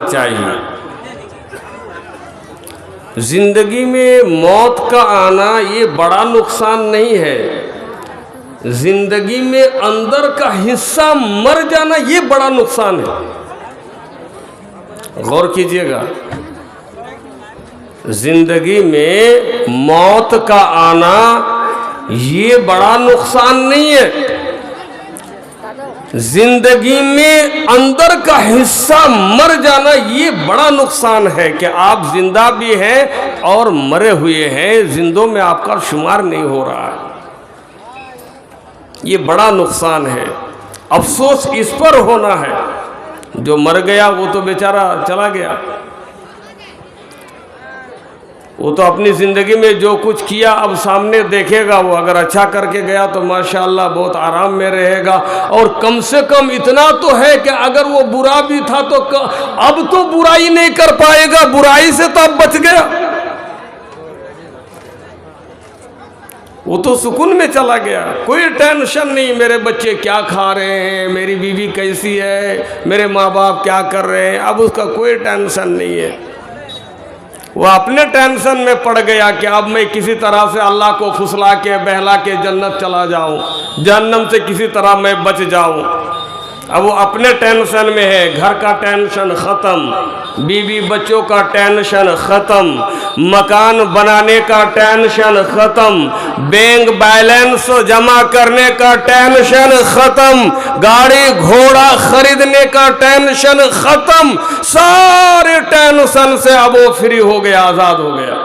चाहिए। जिंदगी में मौत का आना ये बड़ा नुकसान नहीं है, जिंदगी में अंदर का हिस्सा मर जाना ये बड़ा नुकसान है। गौर कीजिएगा, जिंदगी में मौत का आना ये बड़ा नुकसान नहीं है, जिंदगी में अंदर का हिस्सा मर जाना ये बड़ा नुकसान है कि आप जिंदा भी हैं और मरे हुए हैं, जिंदों में आपका शुमार नहीं हो रहा है, ये बड़ा नुकसान है। अफसोस इस पर होना है, जो मर गया वो तो बेचारा चला गया, वो तो अपनी ज़िंदगी में जो कुछ किया अब सामने देखेगा। वो अगर अच्छा करके गया तो माशाअल्लाह बहुत आराम में रहेगा, और कम से कम इतना तो है कि अगर वो बुरा भी था तो अब तो बुराई नहीं कर पाएगा, बुराई से तो अब बच गया, वो तो सुकून में चला गया, कोई टेंशन नहीं। मेरे बच्चे क्या खा रहे हैं, मेरी बीवी कैसी है, मेरे माँ बाप क्या कर रहे हैं, अब उसका कोई टेंशन नहीं है। वो अपने टेंशन में पड़ गया कि अब मैं किसी तरह से अल्लाह को फुसला के बहला के जन्नत चला जाऊं, जहन्नम से किसी तरह मैं बच जाऊं। अब वो अपने टेंशन में है, घर का टेंशन ख़त्म, बीवी बच्चों का टेंशन ख़त्म, मकान बनाने का टेंशन ख़त्म, बैंक बैलेंस जमा करने का टेंशन ख़त्म, गाड़ी घोड़ा खरीदने का टेंशन ख़त्म, सारे टेंशन से अब वो फ्री हो गया, आज़ाद हो गया।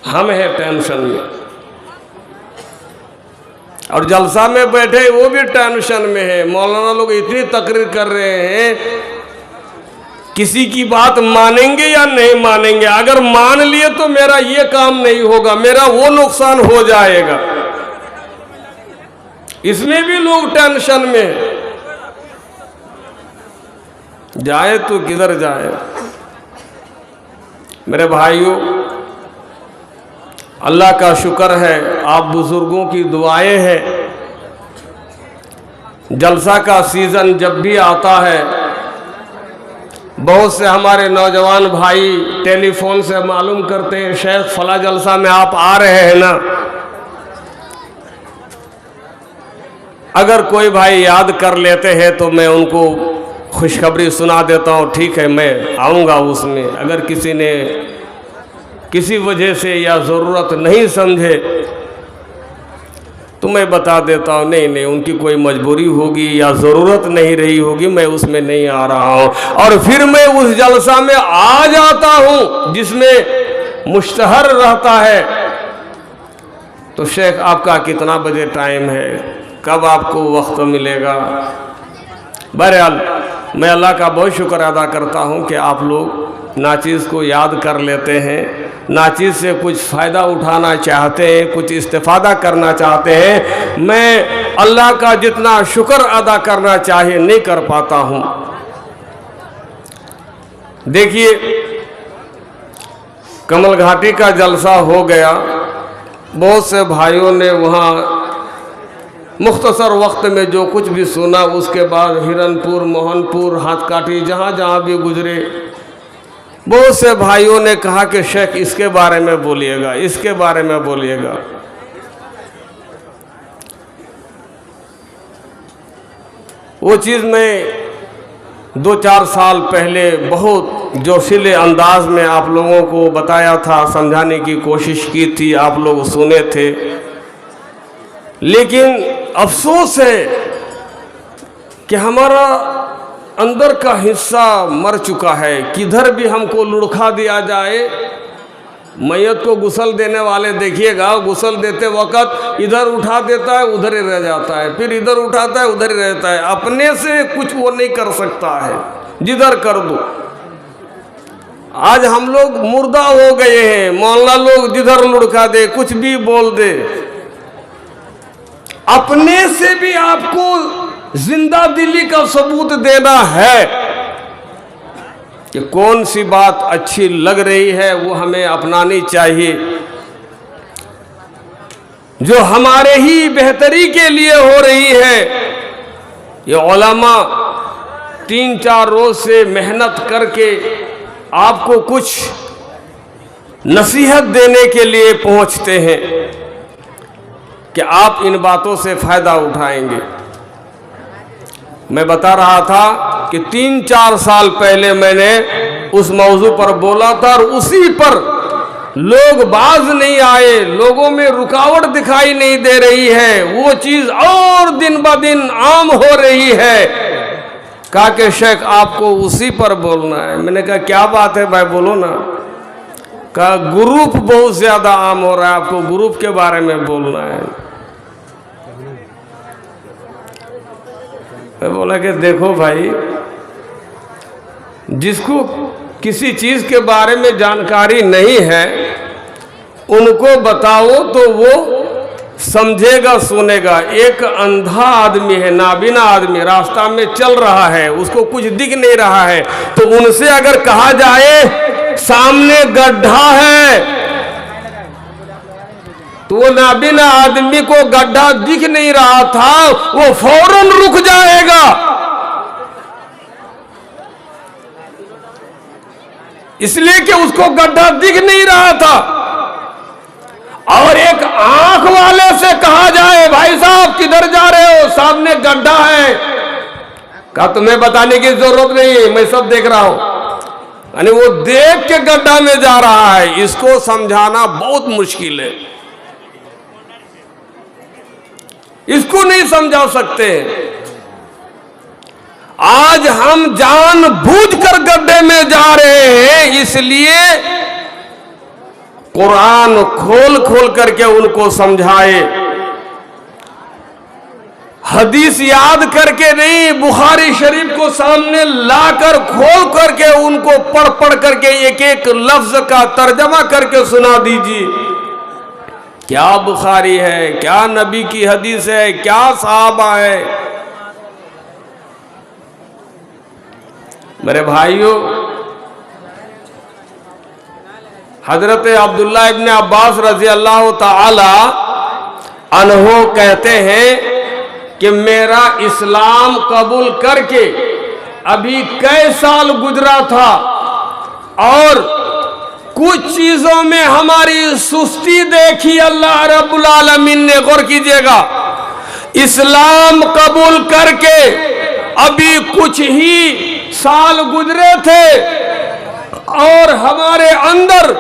हम हैं टेंशन में, और जलसा में बैठे वो भी टेंशन में है। मौलाना लोग इतनी तकरीर कर रहे हैं, किसी की बात मानेंगे या नहीं मानेंगे, अगर मान लिए तो मेरा ये काम नहीं होगा, मेरा वो नुकसान हो जाएगा, इसमें भी लोग टेंशन में। जाए तो किधर जाए। मेरे भाइयों, अल्लाह का शुक्र है, आप बुजुर्गों की दुआएं हैं। जलसा का सीज़न जब भी आता है, बहुत से हमारे नौजवान भाई टेलीफोन से मालूम करते हैं, शेख फला जलसा में आप आ रहे हैं ना। अगर कोई भाई याद कर लेते हैं तो मैं उनको खुशखबरी सुना देता हूँ, ठीक है मैं आऊँगा उसमें। अगर किसी ने किसी वजह से या ज़रूरत नहीं समझे तो मैं बता देता हूँ, नहीं नहीं उनकी कोई मजबूरी होगी या ज़रूरत नहीं रही होगी, मैं उसमें नहीं आ रहा हूँ। और फिर मैं उस जलसा में आ जाता हूँ जिसमें मुश्तहर रहता है, तो शेख आपका कितना बजे टाइम है, कब आपको वक्त मिलेगा। बहरहाल मैं अल्लाह का बहुत शुक्र अदा करता हूँ कि आप लोग नाचीज़ को याद कर लेते हैं, नाचीज़ से कुछ फ़ायदा उठाना चाहते हैं, कुछ इस्तेफ़ादा करना चाहते हैं। मैं अल्लाह का जितना शुक्र अदा करना चाहिए नहीं कर पाता हूँ। देखिए, कमल घाटी का जलसा हो गया, बहुत से भाइयों ने वहाँ मुख्तसर वक्त में जो कुछ भी सुना, उसके बाद हिरनपुर, मोहनपुर, हाथकाटी, जहाँ जहाँ भी गुजरे, बहुत से भाइयों ने कहा कि शेख इसके बारे में बोलिएगा, इसके बारे में बोलिएगा। वो चीज़ मैं 2-4 साल पहले बहुत जोशीले अंदाज में आप लोगों को बताया था, समझाने की कोशिश की थी, आप लोग सुने थे। लेकिन अफसोस है कि हमारा अंदर का हिस्सा मर चुका है। किधर भी हमको लुढ़का दिया जाए, मैयत को गुस्ल देने वाले देखिएगा, गुस्ल देते वक्त इधर उठा देता है, उधर ही रह जाता है, फिर इधर उठाता है, उधर ही रहता है, अपने से कुछ वो नहीं कर सकता है, जिधर कर दो। आज हम लोग मुर्दा हो गए हैं, मौलाना लोग जिधर लुढ़का दे, कुछ भी बोल दे। अपने से भी आपको जिंदा दिली का सबूत देना है कि कौन सी बात अच्छी लग रही है, वो हमें अपनानी चाहिए। जो हमारे ही बेहतरी के लिए हो रही है, ये उलमा 3-4 रोज से मेहनत करके आपको कुछ नसीहत देने के लिए पहुंचते हैं कि आप इन बातों से फायदा उठाएंगे। मैं बता रहा था कि 3-4 साल पहले मैंने उस मौजू पर बोला था और उसी पर लोग बाज नहीं आए, लोगों में रुकावट दिखाई नहीं दे रही है, वो चीज और दिन ब दिन आम हो रही है। कहा कि शेख आपको उसी पर बोलना है। मैंने कहा क्या बात है भाई, बोलो ना। कहा ग्रुप बहुत ज्यादा आम हो रहा है, आपको ग्रुप के बारे में बोलना है। मैं बोला कि देखो भाई, जिसको किसी चीज के बारे में जानकारी नहीं है उनको बताओ तो वो समझेगा सुनेगा। एक अंधा आदमी है, नाबिना आदमी, रास्ता में चल रहा है, उसको कुछ दिख नहीं रहा है, तो उनसे अगर कहा जाए सामने गड्ढा है तो वो नाबिना आदमी को गड्ढा दिख नहीं रहा था, वो फौरन रुक जाएगा। इसलिए कि उसको गड्ढा दिख नहीं रहा था। और एक आंख वाले से कहा जाए भाई साहब किधर जा रहे हो, सामने गड्ढा है, कहा तुम्हें बताने की जरूरत नहीं, मैं सब देख रहा हूं। यानी वो देख के गड्ढा में जा रहा है। इसको समझाना बहुत मुश्किल है, इसको नहीं समझा सकते। आज हम जानबूझकर गड्ढे में जा रहे हैं, इसलिए कुरान खोल खोल करके उनको समझाए, हदीस याद करके नहीं, बुखारी शरीफ को सामने लाकर खोल करके उनको पढ़ पढ़ करके एक एक लफ्ज का तर्जमा करके सुना दीजिए। क्या बुखारी है, क्या नबी की हदीस है, क्या सहाबा है। मेरे भाइयों, हजरत अब्दुल्ला इब्न अब्बास रजी अल्लाह ताला अन्हो कहते हैं कि मेरा इस्लाम कबूल करके अभी कई साल गुजरा था और कुछ चीजों में हमारी सुस्ती देखी अल्लाह रब्बुल आलमीन ने। गौर कीजिएगा, इस्लाम कबूल करके अभी कुछ ही साल गुजरे थे और हमारे अंदर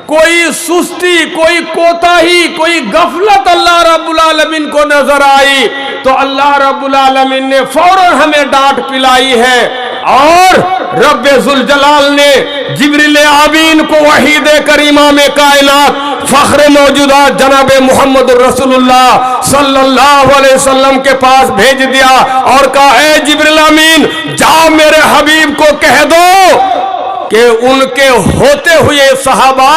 कोई सुस्ती, कोई कोताही, कोई गफलत अल्लाह रब्बुल आलमीन को नजर आई, तो अल्लाह रब्बुल आलमीन ने फौरन हमें डांट पिलाई है और रब्बे जुल जलाल ने जिब्रील आमीन को वही देकर इमाम कायनात फख्र मौजूदात जनाब मोहम्मद रसूलुल्लाह सल्लल्लाहु अलैहि वसल्लम के पास भेज दिया और कहा, ऐ जिब्रील आमीन, जाओ मेरे हबीब को कह दो कि उनके होते हुए सहाबा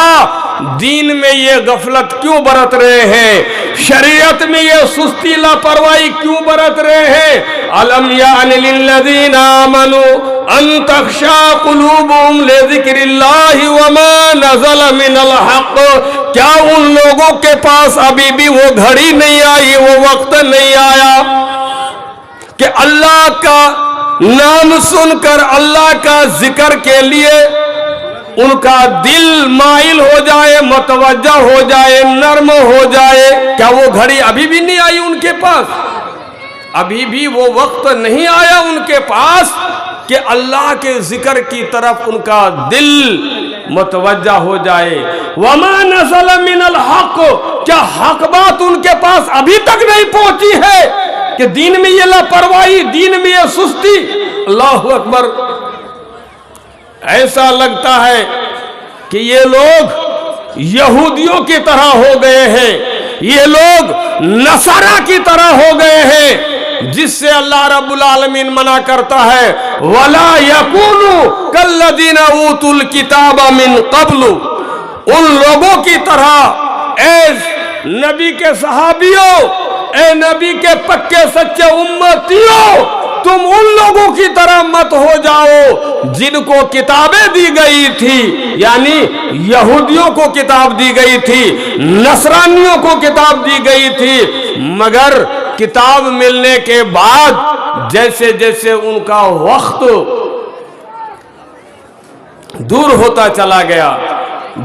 दीन में ये गफलत क्यों बरत रहे हैं, शरीयत में ये सुस्ती लापरवाही क्यों बरत रहे हैं। अलम यानि लिल्लज़ीना आमनू अन तख्शा कुलूबुहुम लिज़िक्रिल्लाहि वमा नज़ल मिनल हक़। क्या उन लोगों के पास अभी भी वो घड़ी नहीं आई, वो वक्त नहीं आया कि अल्लाह का नाम सुनकर अल्लाह का जिक्र के लिए उनका दिल माइल हो जाए, मतवज्जा हो जाए, नर्म हो जाए। क्या वो घड़ी अभी भी नहीं आई उनके पास? अभी भी वो वक्त नहीं आया उनके पास कि अल्लाह के जिक्र की तरफ उनका दिल मतवज्जा हो जाए। वमा नज़ल मिनल हक़, क्या हक बात उनके पास अभी तक नहीं पहुंची है कि दीन में ये लापरवाही, दीन में ये सुस्ती। अल्लाहु अकबर। ऐसा लगता है कि ये लोग यहूदियों की तरह हो गए हैं, ये लोग नसारा की तरह हो गए हैं, जिससे अल्लाह रब्बुल आलमीन मना करता है, वला यकूनु कल्लज़ीना ऊतुल किताबा मिन क़ब्लु। उन लोगों की तरह, ऐ नबी के सहाबियों, ए नबी के पक्के सच्चे उम्मतियों, तुम उन लोगों की तरह मत हो जाओ जिनको किताबें दी गई थी, यानी यहूदियों को किताब दी गई थी, नसरानियों को किताब दी गई थी, मगर किताब मिलने के बाद जैसे जैसे उनका वक्त दूर होता चला गया,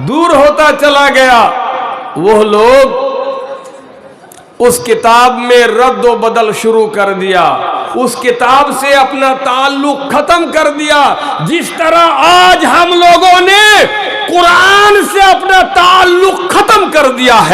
दूर होता चला गया, वो लोग उस किताब में रद्द व बदल शुरू कर दिया, उस किताब से अपना ताल्लुक खत्म कर दिया। जिस तरह आज हम लोगों ने कुरान से अपना ताल्लुक खत्म कर दिया है।